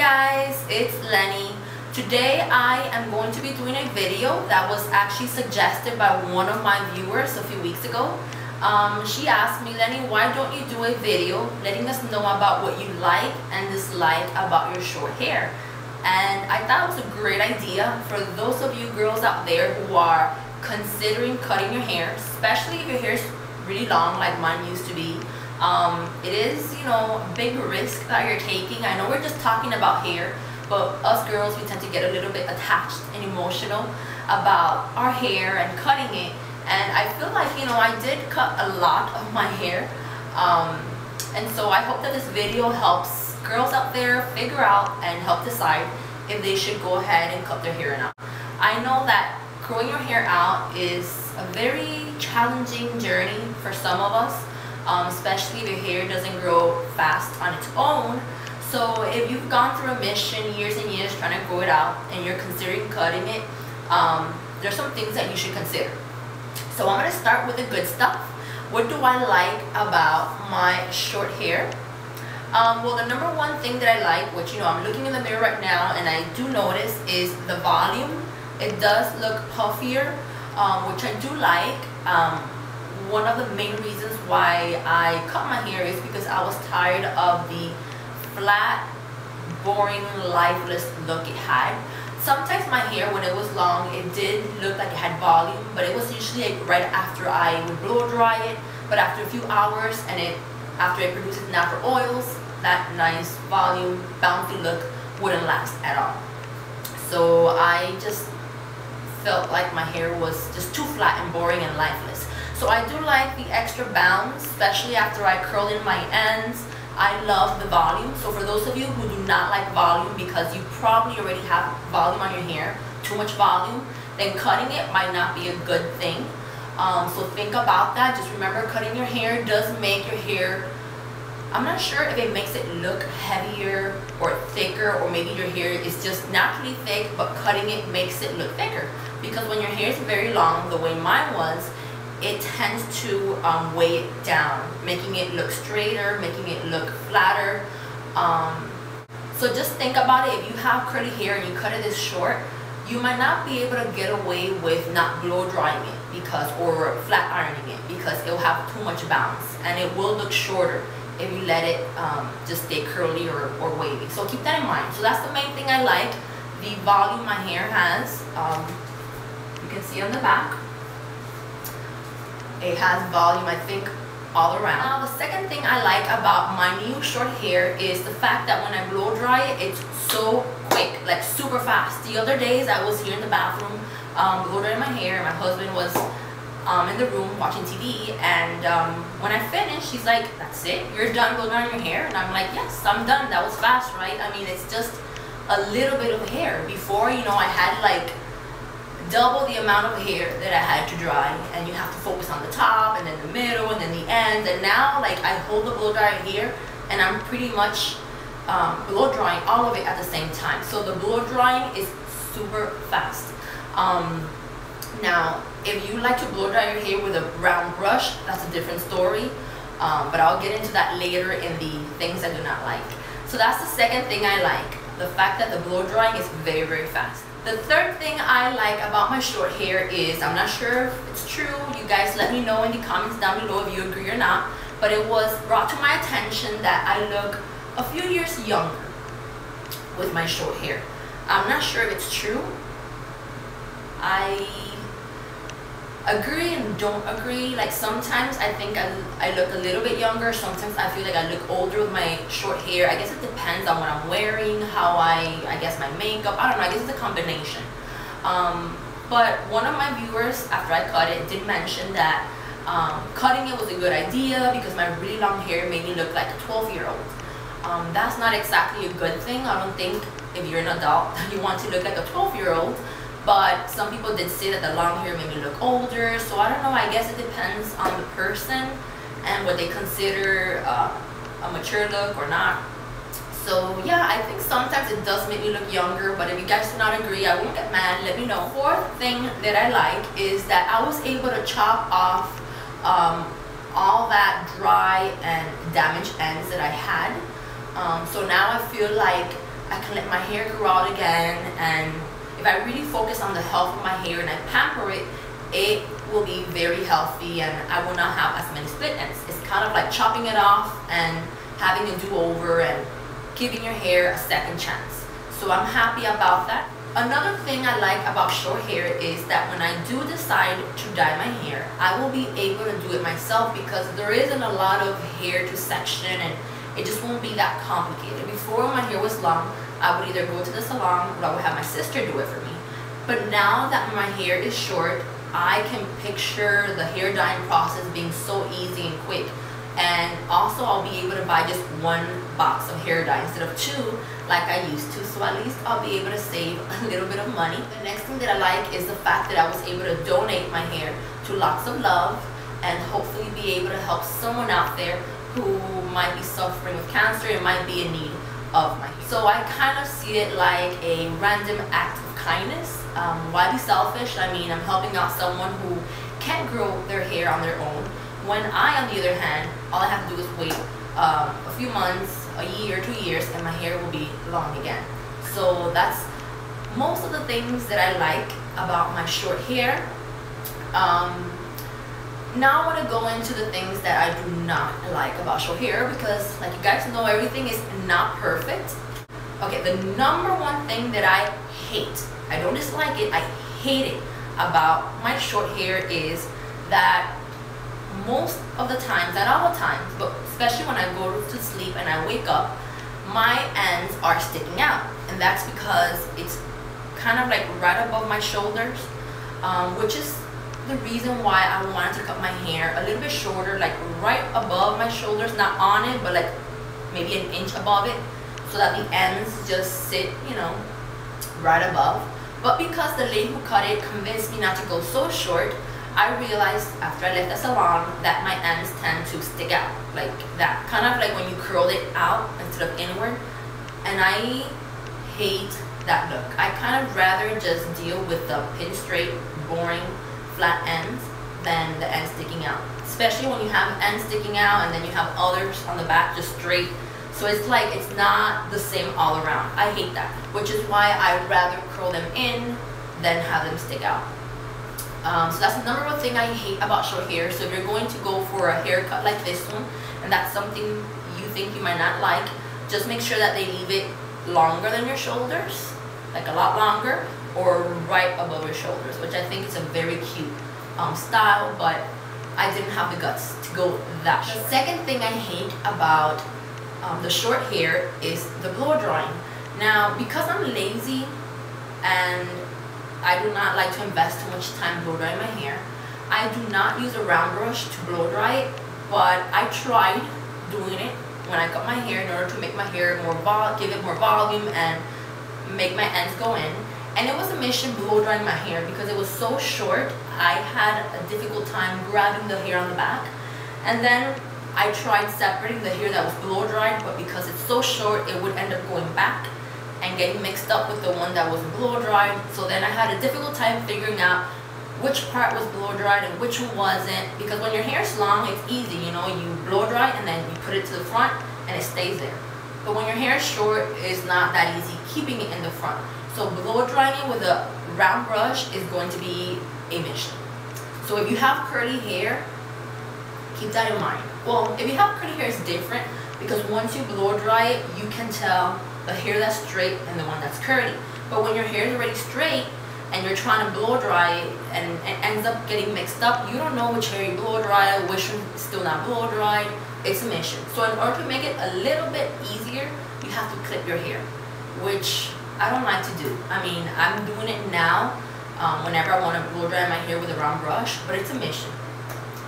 guys, it's Lenny. Today I am going to be doing a video that was actually suggested by one of my viewers a few weeks ago. She asked me, Lenny, why don't you do a video letting us know about what you like and dislike about your short hair? And I thought it was a great idea for those of you girls out there who are considering cutting your hair, especially if your hair is really long like mine used to be. It is, a big risk that you're taking. I know we're just talking about hair, but us girls, we tend to get a little bit attached and emotional about our hair and cutting it. And I feel like, I did cut a lot of my hair. And so I hope that this video helps girls out there figure out and help decide if they should go ahead and cut their hair or not. I know that growing your hair out is a very challenging journey for some of us. Especially if your hair doesn't grow fast on its own. So if you've gone through a mission years and years trying to grow it out and you're considering cutting it, there's some things that you should consider. So I'm going to start with the good stuff. What do I like about my short hair? Well, the number one thing that I like, which I'm looking in the mirror right now and I do notice, is the volume. It does look puffier, which I do like. One of the main reasons why I cut my hair is because I was tired of the flat, boring, lifeless look it had. Sometimes my hair, when it was long, it did look like it had volume, but it was usually right after I would blow dry it. But after a few hours and after it produces natural oils, that nice volume, bouncy look wouldn't last at all. So I just felt like my hair was just too flat and boring and lifeless. So I do like the extra bounce, especially after I curl in my ends. I love the volume. So for those of you who do not like volume because you probably already have volume on your hair, too much volume, then cutting it might not be a good thing. So think about that. Just remember, cutting your hair does make your hair, I'm not sure if it makes it look heavier or thicker, or maybe your hair is just naturally thick, but cutting it makes it look thicker. Because when your hair is very long, the way mine was, it tends to weigh it down, making it look straighter, making it look flatter. So just think about it. If you have curly hair and you cut it this short, you might not be able to get away with not blow drying it or flat ironing it, because it will have too much bounce and it will look shorter if you let it just stay curly or wavy. So keep that in mind. So that's the main thing I like, the volume my hair has. You can see on the back. It has volume, I think, all around. Now, the second thing I like about my new short hair is the fact that when I blow dry it, it's so quick, like super fast. The other days I was here in the bathroom blow drying my hair. My husband was in the room watching TV, and when I finished, she's like, "That's it? You're done blow drying your hair?" And I'm like, "Yes, I'm done. That was fast, right?" I mean, it's just a little bit of hair. Before, I had like double the amount of hair that I had to dry, and you have to focus on the top and then the middle and then the ends. And now, like, I hold the blow dryer here and I'm pretty much blow drying all of it at the same time. So the blow drying is super fast. Now, if you like to blow dry your hair with a brown brush, that's a different story, but I'll get into that later in the things I do not like. So that's the second thing I like, the fact that the blow drying is very, very fast. The third thing I like about my short hair is, I'm not sure if it's true, you guys let me know in the comments down below if you agree or not, but it was brought to my attention that I look a few years younger with my short hair. I'm not sure if it's true. I agree and don't agree. Like, sometimes I think I look a little bit younger, sometimes I feel like I look older with my short hair. I guess it depends on what I'm wearing, how I guess my makeup, I don't know, I guess it's a combination. But one of my viewers, after I cut it, did mention that cutting it was a good idea because my really long hair made me look like a 12-year-old. That's not exactly a good thing. I don't think if you're an adult you want to look like a 12-year-old. But some people did say that the long hair made me look older, so I don't know, I guess it depends on the person and what they consider a mature look or not. So yeah, I think sometimes it does make me look younger, but if you guys do not agree, I won't get mad, let me know. Fourth thing that I like is that I was able to chop off all that dry and damaged ends that I had. So now I feel like I can let my hair grow out again, and if I really focus on the health of my hair and I pamper it, it will be very healthy and I will not have as many split ends. It's kind of like chopping it off and having a do-over and giving your hair a second chance. So I'm happy about that. Another thing I like about short hair is that when I do decide to dye my hair, I will be able to do it myself because there isn't a lot of hair to section and it just won't be that complicated. Before, when my hair was long, I would either go to the salon or I would have my sister do it for me. But now that my hair is short, I can picture the hair dyeing process being so easy and quick. And also I'll be able to buy just one box of hair dye instead of two like I used to. So at least I'll be able to save a little bit of money. The next thing that I like is the fact that I was able to donate my hair to Locks of Love and hopefully be able to help someone out there who might be suffering with cancer and might be in need of my hair. So I kind of see it like a random act of kindness. Why be selfish? I mean, I'm helping out someone who can't grow their hair on their own, when I, on the other hand, all I have to do is wait a few months, a year, 2 years, and my hair will be long again. So that's most of the things that I like about my short hair. Now I want to go into the things that I do not like about short hair because, like you guys know, everything is not perfect. Okay, the number one thing that I hate, I don't dislike it, I hate it about my short hair is that most of the times, not all the times, but especially when I go to sleep and I wake up, my ends are sticking out. And that's because it's kind of like right above my shoulders, which is the reason why I wanted to cut my hair a little bit shorter, like right above my shoulders, not on it, but like maybe an inch above it, so that the ends just sit, you know, right above. But because the lady who cut it convinced me not to go so short, I realized after I left the salon that my ends tend to stick out like that, kind of like when you curl it out instead of inward, and I hate that look. I kind of rather just deal with the pin straight, boring, flat ends than the ends sticking out, especially when you have ends sticking out and then you have others on the back just straight. So it's like it's not the same all around. I hate that, which is why I'd rather curl them in than have them stick out. So that's the number one thing I hate about short hair. So if you're going to go for a haircut like this one, and that's something you think you might not like, just make sure that they leave it longer than your shoulders, like a lot longer, or right above your shoulders, which I think is a very cute style, but I didn't have the guts to go that short. The second thing I hate about the short hair is the blow drying. Now, because I'm lazy and I do not like to invest too much time blow drying my hair, I do not use a round brush to blow dry it, but I tried doing it when I cut my hair in order to make my hair more give it more volume and make my ends go in. And it was a mission blow drying my hair because it was so short. I had a difficult time grabbing the hair on the back. And then I tried separating the hair that was blow dried, but because it's so short, it would end up going back and getting mixed up with the one that was blow dried. So then I had a difficult time figuring out which part was blow dried and which one wasn't, because when your hair is long, it's easy, you know, you blow dry and then you put it to the front and it stays there. But when your hair is short, it's not that easy keeping it in the front. So blow drying it with a round brush is going to be a mission. So if you have curly hair, keep that in mind. Well, if you have curly hair, it's different because once you blow dry it, you can tell the hair that's straight and the one that's curly. But when your hair is already straight and you're trying to blow dry it and it ends up getting mixed up, you don't know which hair you blow dry, which one is still not blow dried. It's a mission. So in order to make it a little bit easier, you have to clip your hair, which I don't like to do. I mean, I'm doing it now whenever I want to blow dry my hair with a round brush, but it's a mission.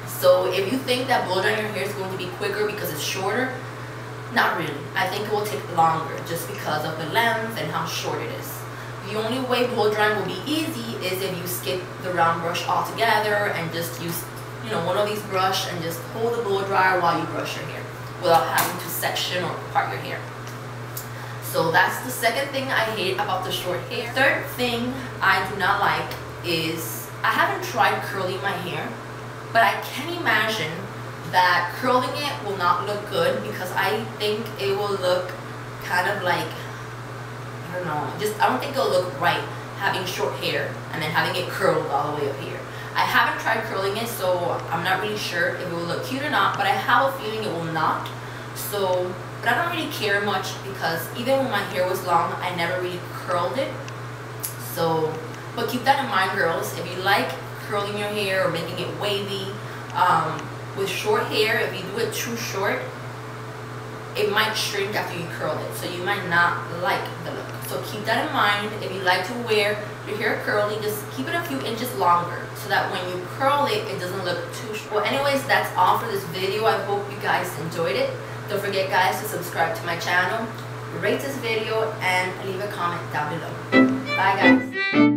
So if you think that blow drying your hair is going to be quicker because it's shorter, not really. I think it will take longer just because of the length and how short it is. The only way blow drying will be easy is if you skip the round brush altogether and just use, you know, one of these brushes and just hold the blow dryer while you brush your hair without having to section or part your hair. So that's the second thing I hate about the short hair. Third thing I do not like is I haven't tried curling my hair, but I can imagine that curling it will not look good because I think it will look kind of like don't know, I don't think it'll look right having short hair and then having it curled all the way up here. I haven't tried curling it, so I'm not really sure if it will look cute or not, but I have a feeling it will not. So, but I don't really care much because even when my hair was long, I never really curled it. So, but keep that in mind, girls. If you like curling your hair or making it wavy, with short hair, if you do it too short, it might shrink after you curl it, so you might not like the look. So keep that in mind. If you like to wear your hair curly, just keep it a few inches longer so that when you curl it, it doesn't look too short. Well, anyways, that's all for this video. I hope you guys enjoyed it. Don't forget, guys, to subscribe to my channel, rate this video, and leave a comment down below. Bye, guys.